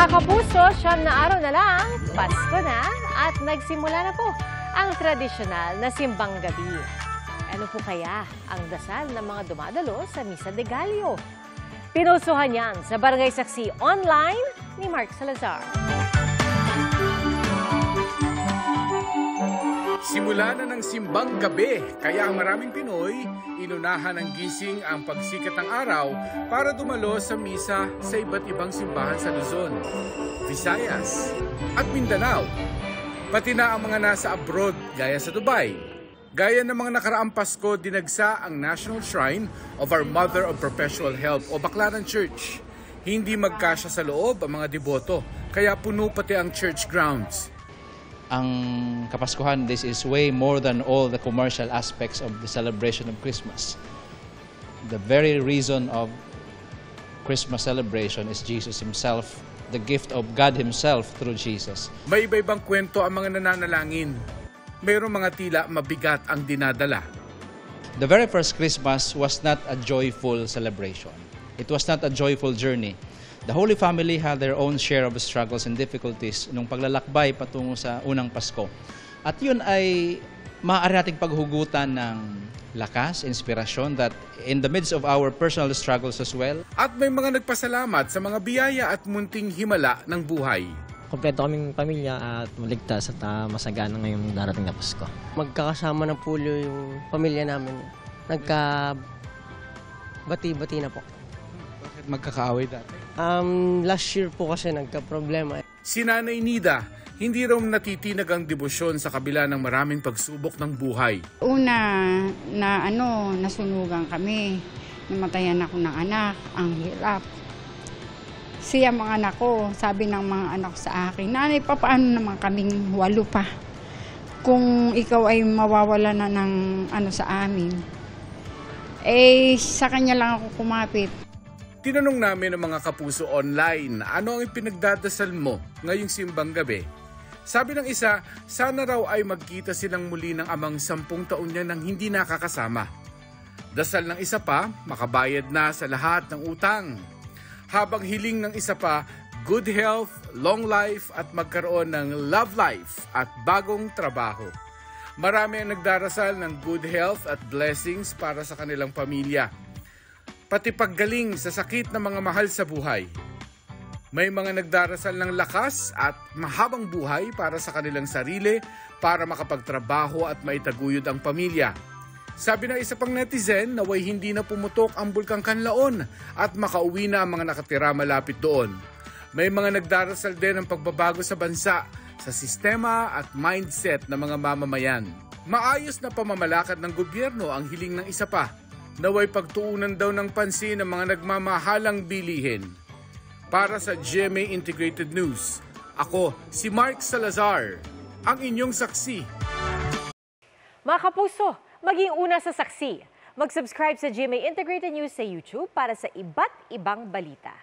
Mga kapuso, 9 na araw na lang, Pasko na at nagsimula na po ang tradisyonal na simbang gabi. Ano po kaya ang dasal ng mga dumadalo sa Misa de Gallo? Pinusuhan yan sa Barangay Saksi Online ni Mark Salazar. Simula na ng simbang gabi, kaya ang maraming Pinoy, inunahan ng gising ang pagsikat ng araw para dumalo sa misa sa iba't ibang simbahan sa Luzon, Visayas at Mindanao. Pati na ang mga nasa abroad gaya sa Dubai. Gaya ng mga nakaraang Pasko, dinagsa ang National Shrine of Our Mother of Perpetual Help o Baclaran Church. Hindi magkasya sa loob ang mga deboto, kaya puno pati ang church grounds. Ang Kapaskuhan, this is way more than all the commercial aspects of the celebration of Christmas. The very reason of Christmas celebration is Jesus Himself, the gift of God Himself through Jesus. May iba-ibang kwento ang mga nananalangin. Mayroong mga tila mabigat ang dinadala. The very first Christmas was not a joyful celebration. It was not a joyful journey. The Holy Family had their own share of struggles and difficulties nung paglalakbay patungo sa unang Pasko. At yun ay maaari nating paghugutan ng lakas, inspirasyon that in the midst of our personal struggles as well. At may mga nagpasalamat sa mga biyaya at munting himala ng buhay. Kompleto kaming pamilya at maligtas at masagana ngayong darating na Pasko. Magkakasama ng pulo yung pamilya namin. Nagka-bati-bati na po. Bakit magkakaaway dati? Last year po kasi nagka-problema. Si Nanay Nida, hindi raw natitinag ang debosyon sa kabila ng maraming pagsubok ng buhay. Una na nasunugan kami. Namatayan ako ng anak, ang hirap. Siya mga anak ko, sabi ng mga anak sa akin, Nanay, paano naman kaming 8 pa? Kung ikaw ay mawawala na ng sa amin. Sa kanya lang ako kumapit. Tinanong namin ang mga kapuso online, ano ang ipinagdadasal mo ngayong simbang gabi? Sabi ng isa, sana raw ay magkita silang muli ng amang 10 taon niya nang hindi nakakasama. Dasal ng isa pa, makabayad na sa lahat ng utang. Habang hiling ng isa pa, good health, long life at magkaroon ng love life at bagong trabaho. Marami ang nagdarasal ng good health at blessings para sa kanilang pamilya. Pati paggaling sa sakit ng mga mahal sa buhay. May mga nagdarasal ng lakas at mahabang buhay para sa kanilang sarili para makapagtrabaho at maitaguyod ang pamilya. Sabi ng isa pang netizen, naway hindi na pumutok ang Bulkang Kanlaon at makauwi na ang mga nakatira malapit doon. May mga nagdarasal din ng pagbabago sa bansa, sa sistema at mindset ng mga mamamayan. Maayos na pamamalakad ng gobyerno ang hiling ng isa pa. Naway pagtuunan daw ng pansin ng mga nagmamahalang bilihin. Para sa GMA Integrated News, ako si Mark Salazar, ang inyong saksi. Mga kapuso, maging una sa saksi. Mag-subscribe sa GMA Integrated News sa YouTube para sa iba't ibang balita.